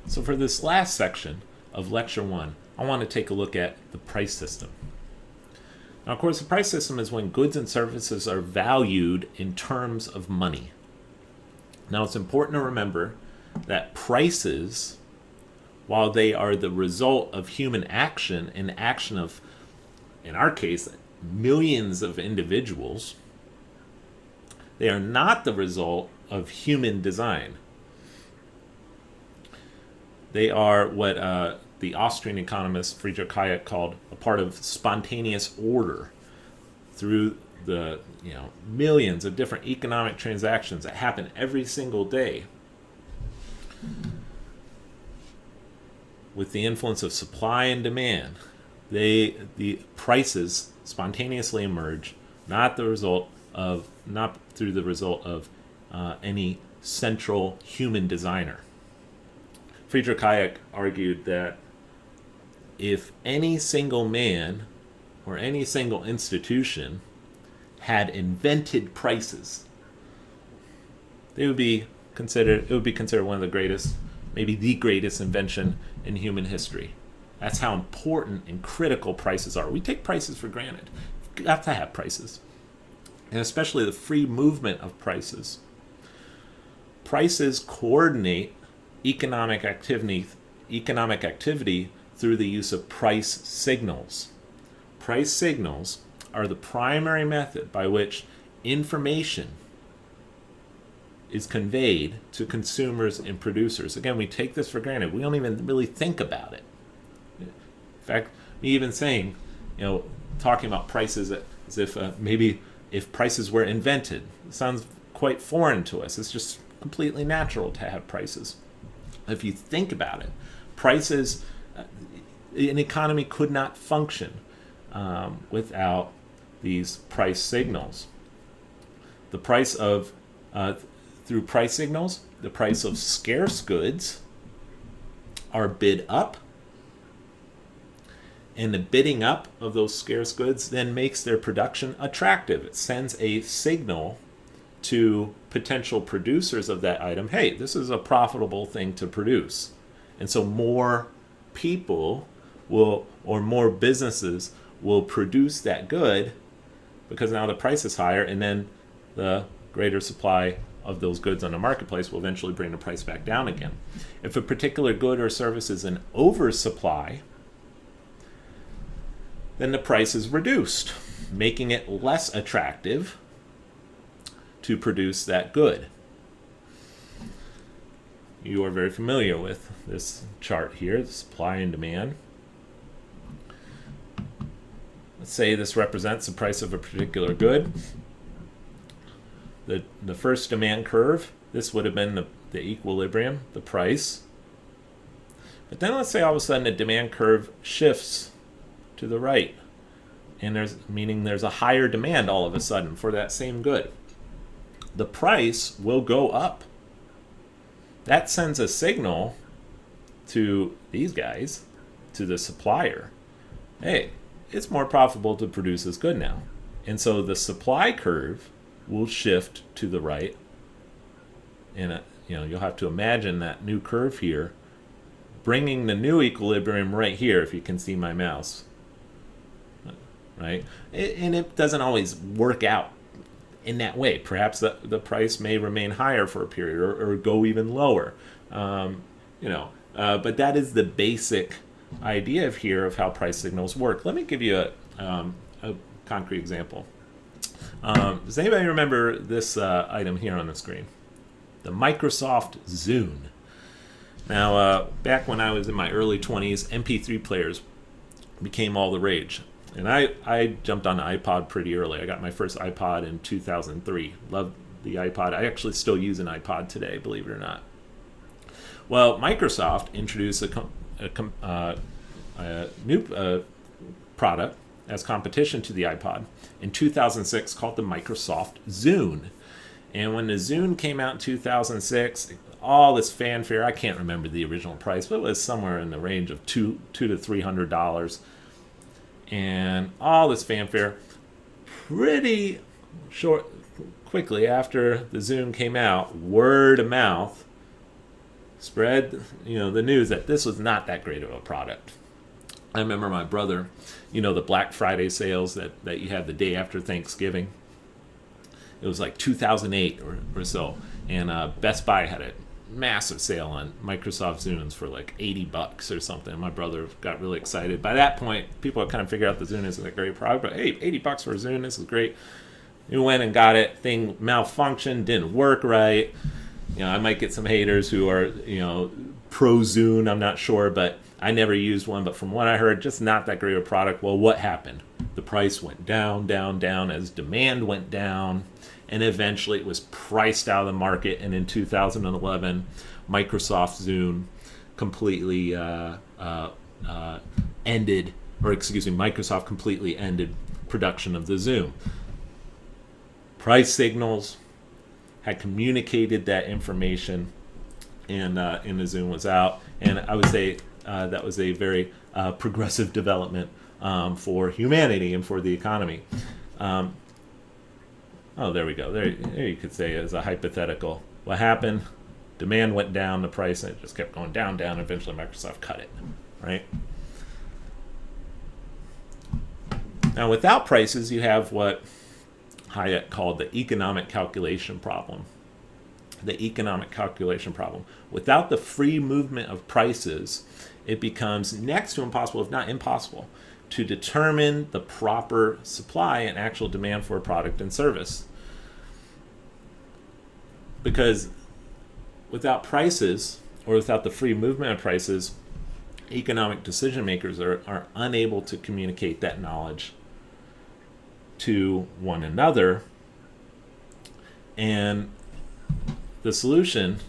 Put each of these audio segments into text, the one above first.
So for this last section of Lecture 1, I want to take a look at the price system. Now, of course, the price system is when goods and services are valued in terms of money. Now, it's important to remember that prices, while they are the result of human action and action of, in our case, millions of individuals, they are not the result of human design. They are what the Austrian economist Friedrich Hayek called a part of spontaneous order through the millions of different economic transactions that happen every single day with the influence of supply and demand. The prices spontaneously emerge, not through the result of any central human designer. Friedrich Hayek argued that if any single man or any single institution had invented prices, it would be considered one of the greatest, maybe the greatest invention in human history. That's how important and critical prices are. We take prices for granted. You've got to have prices. And especially the free movement of prices. Prices coordinate economic activity through the use of price signals. Price signals are the primary method by which information is conveyed to consumers and producers. Again, we take this for granted. We don't even really think about it. In fact, me even saying, talking about prices as if maybe if prices were invented, it sounds quite foreign to us. It's just completely natural to have prices. If you think about it, prices, an economy could not function without these price signals. The price of, through price signals, the price of scarce goods are bid up, and the bidding up of those scarce goods then makes their production attractive. It sends a signal to potential producers of that item, hey, this is a profitable thing to produce. And so more people will, or more businesses will produce that good because now the price is higher, and then the greater supply of those goods on the marketplace will eventually bring the price back down again. If a particular good or service is in oversupply, then the price is reduced, making it less attractive to produce that good. You are very familiar with this chart here, the supply and demand. Let's say this represents the price of a particular good. The first demand curve, this would have been the equilibrium, the price. But then let's say all of a sudden the demand curve shifts to the right, and there's a higher demand all of a sudden for that same good. The price will go up. That sends a signal to these guys, to the supplier. Hey, it's more profitable to produce this good now. And so the supply curve will shift to the right. And you'll have to imagine that new curve here, bringing the new equilibrium right here, if you can see my mouse. Right? And it doesn't always work out in that way. Perhaps the price may remain higher for a period or go even lower. But that is the basic idea here of how price signals work. Let me give you a concrete example. Does anybody remember this item here on the screen? The Microsoft Zune. Now, back when I was in my early 20s, MP3 players became all the rage. And I jumped on the iPod pretty early. I got my first iPod in 2003. Loved the iPod. I actually still use an iPod today, believe it or not. Well, Microsoft introduced a new product as competition to the iPod in 2006 called the Microsoft Zune. And when the Zune came out in 2006, all this fanfare, I can't remember the original price, but it was somewhere in the range of $200 to $300. And all this fanfare, pretty quickly after the Zune came out, word of mouth spread, the news that this was not that great of a product. I remember my brother, the Black Friday sales that you had the day after Thanksgiving. It was like 2008 or so, and Best Buy had a massive sale on Microsoft Zunes for like $80 or something. My brother got really excited. By that point, people had kind of figured out the Zune isn't a great product, but hey, $80 for a Zune, this is great. We went and got it. Thing malfunctioned, didn't work right. I might get some haters who are, pro Zune, I'm not sure, but I never used one. But from what I heard, just not that great of a product. Well, what happened? The price went down, down, down as demand went down, and eventually it was priced out of the market. And in 2011, Microsoft Zune completely Microsoft completely ended production of the Zune. Price signals had communicated that information, and the Zune was out. And I would say that was a very progressive development for humanity and for the economy. There we go. There you could say as a hypothetical. What happened? Demand went down, the price, and it just kept going down, down. Eventually, Microsoft cut it, right? Now, without prices, you have what Hayek called the economic calculation problem. The economic calculation problem. Without the free movement of prices, it becomes next to impossible, if not impossible, to determine the proper supply and actual demand for a product and service. Because without prices, or without the free movement of prices, economic decision makers are unable to communicate that knowledge to one another. And the solution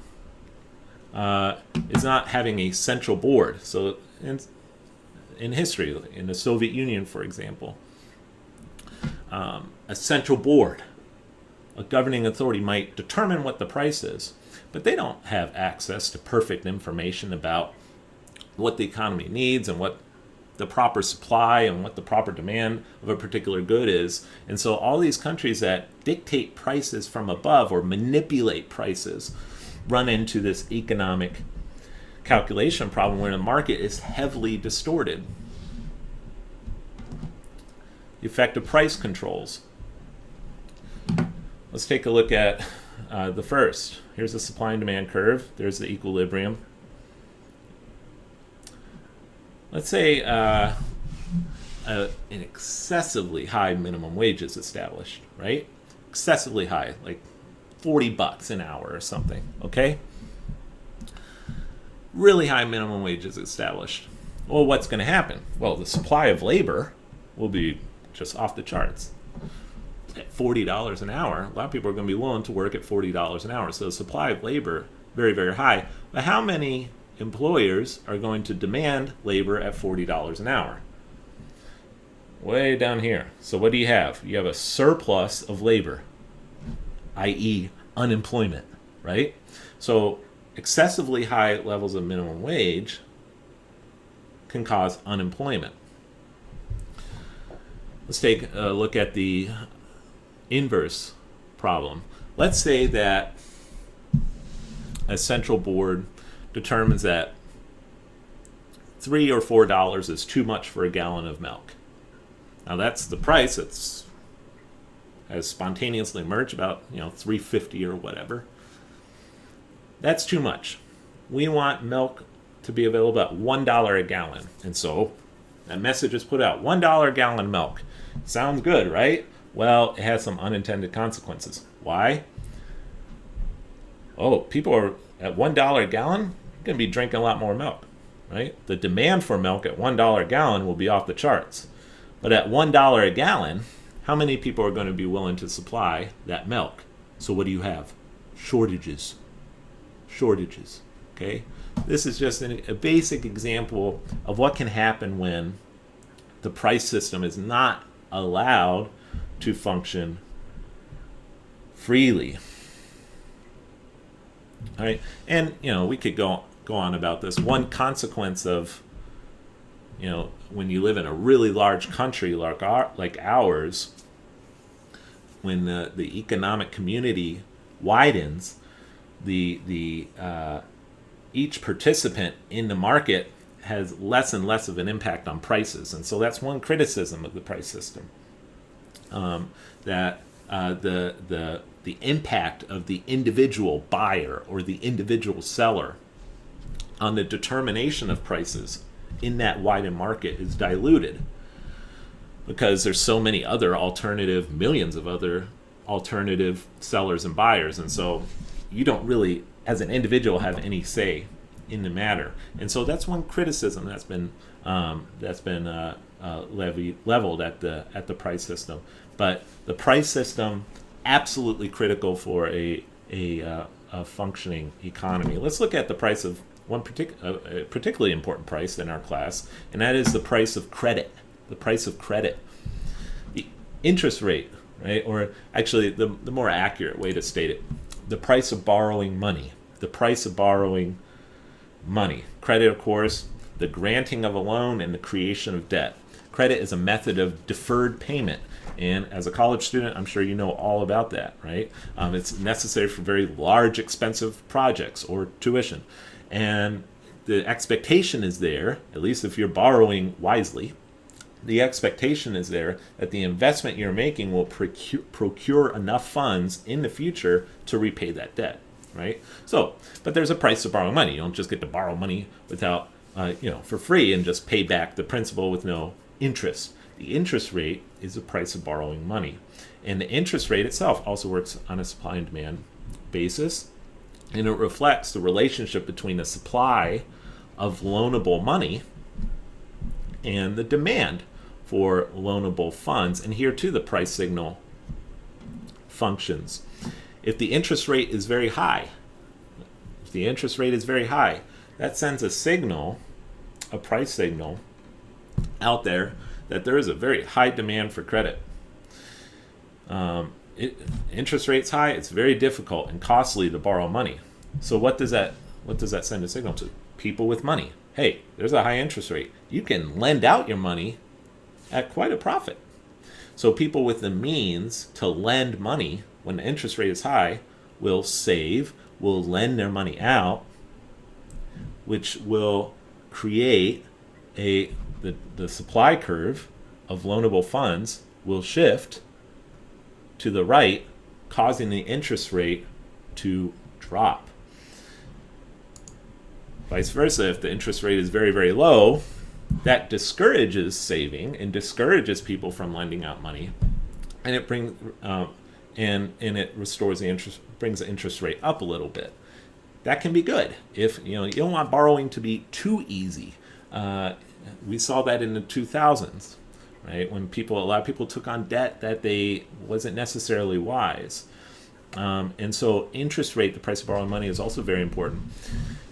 is not having a central board. So in history, in the Soviet Union, for example, a central board, a governing authority might determine what the price is, but they don't have access to perfect information about what the economy needs and what the proper supply and what the proper demand of a particular good is. And so all these countries that dictate prices from above or manipulate prices run into this economic calculation problem where the market is heavily distorted. The effect of price controls. Let's take a look at the first. Here's the supply and demand curve. There's the equilibrium. Let's say an excessively high minimum wage is established, right? Excessively high, like $40 an hour or something, okay? Really high minimum wage is established. Well, what's going to happen? Well, the supply of labor will be just off the charts. At $40 an hour, a lot of people are going to be willing to work at $40 an hour. So the supply of labor, very, very high. But how many employers are going to demand labor at $40 an hour? Way down here. So what do you have? You have a surplus of labor, i.e. unemployment, right? So excessively high levels of minimum wage can cause unemployment. Let's take a look at the inverse problem. Let's say that a central board determines that $3 or $4 is too much for a gallon of milk. Now that's the price that's has spontaneously emerged, about $3.50 or whatever. That's too much. We want milk to be available at $1 a gallon, and so that message is put out: $1 a gallon milk. Sounds good, right? Well, it has some unintended consequences. Why? Oh, people are at $1 a gallon going to be drinking a lot more milk, right? The demand for milk at $1 a gallon will be off the charts. But at $1 a gallon, how many people are going to be willing to supply that milk? So what do you have? Shortages. Shortages, okay? This is just a basic example of what can happen when the price system is not allowed to function freely. All right, and we could go on about this. One consequence of when you live in a really large country like ours, when the economic community widens, the each participant in the market has less and less of an impact on prices. And so that's one criticism of the price system, that the impact of the individual buyer or the individual seller on the determination of prices in that widened market is diluted, because there's so many other millions of other alternative sellers and buyers, and so you don't really, as an individual, have any say in the matter. And so that's one criticism that's been leveled at the price system. But the price system, absolutely critical for a functioning economy. Let's look at the price of one particularly important price in our class, and that is the price of credit. The price of credit, the interest rate, right? Or actually, the more accurate way to state it, the price of borrowing money. The price of borrowing money. Credit, of course, the granting of a loan and the creation of debt. Credit is a method of deferred payment. And as a college student, I'm sure you know all about that, right? It's necessary for very large, expensive projects or tuition. And the expectation is there, at least if you're borrowing wisely, the expectation is there that the investment you're making will procure enough funds in the future to repay that debt, right? So, but there's a price to borrowing money. You don't just get to borrow money without, for free and just pay back the principal with no interest. The interest rate is the price of borrowing money. And the interest rate itself also works on a supply and demand basis, and it reflects the relationship between the supply of loanable money and the demand for loanable funds. And here too, the price signal functions. If the interest rate is very high, that sends a signal, a price signal out there that there is a very high demand for credit. Interest rate's high, it's very difficult and costly to borrow money. So what does that send a signal to? People with money. Hey, there's a high interest rate. You can lend out your money at quite a profit. So people with the means to lend money when the interest rate is high will save, will lend their money out, which will create the supply curve of loanable funds will shift to the right, causing the interest rate to drop. Vice versa, if the interest rate is very, very low, that discourages saving and discourages people from lending out money, and it brings and it restores the interest, brings the interest rate up a little bit. That can be good if you don't want borrowing to be too easy. We saw that in the 2000s, right? When a lot of people took on debt that they wasn't necessarily wise. And so interest rate, the price of borrowing money, is also very important.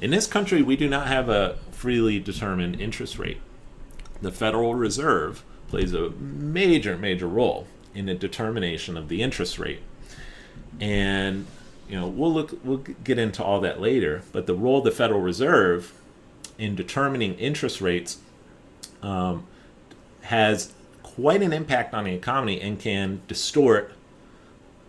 In this country, we do not have a freely determined interest rate. The Federal Reserve plays a major, major role in the determination of the interest rate. And we'll get into all that later, but the role of the Federal Reserve in determining interest rates has quite an impact on the economy and can distort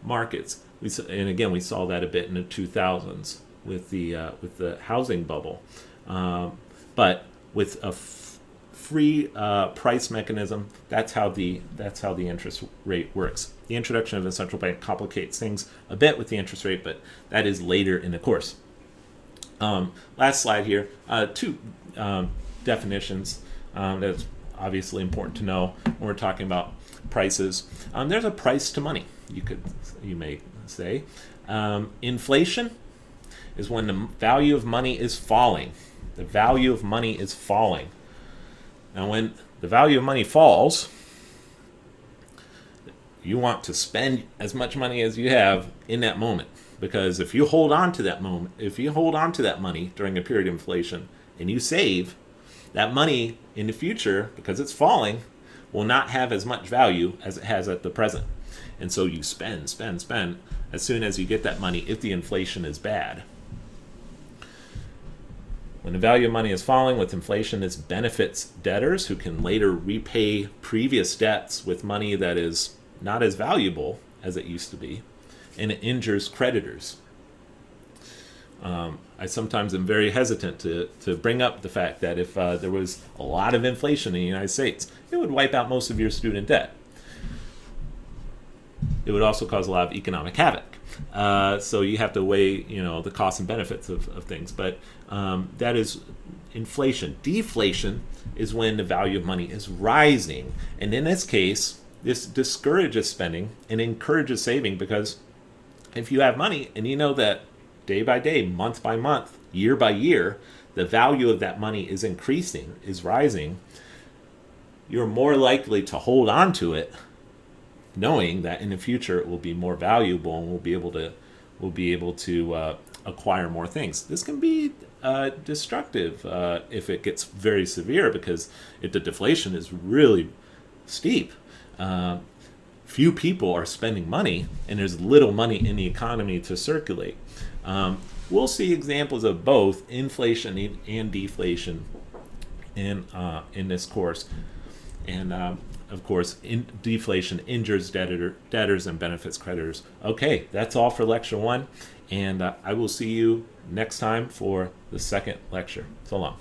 markets. We saw that a bit in the 2000s with the housing bubble, but with a free price mechanism, that's how the interest rate works. The introduction of the central bank complicates things a bit with the interest rate, but that is later in the course. Last slide here, two definitions that's obviously important to know when we're talking about prices. There's a price to money, you may say. Inflation is when the value of money is falling. The value of money is falling. Now, when the value of money falls, you want to spend as much money as you have in that moment, because if you hold on to that money during a period of inflation and you save, that money in the future, because it's falling, will not have as much value as it has at the present. And so you spend as soon as you get that money if the inflation is bad. When the value of money is falling with inflation, this benefits debtors who can later repay previous debts with money that is not as valuable as it used to be, and it injures creditors. I sometimes am very hesitant to bring up the fact that if there was a lot of inflation in the United States, it would wipe out most of your student debt. It would also cause a lot of economic havoc. So you have to weigh, the costs and benefits of things. But that is inflation. Deflation is when the value of money is rising. And in this case, this discourages spending and encourages saving, because if you have money and you know that day by day, month by month, year by year, the value of that money is increasing, is rising, you're more likely to hold on to it, knowing that in the future it will be more valuable and we'll be able to acquire more things. This can be destructive if it gets very severe, because if the deflation is really steep, few people are spending money and there's little money in the economy to circulate. We'll see examples of both inflation and deflation in this course. And of course, deflation injures debtors and benefits creditors. Okay, that's all for lecture 1, and I will see you next time for the second lecture. So long.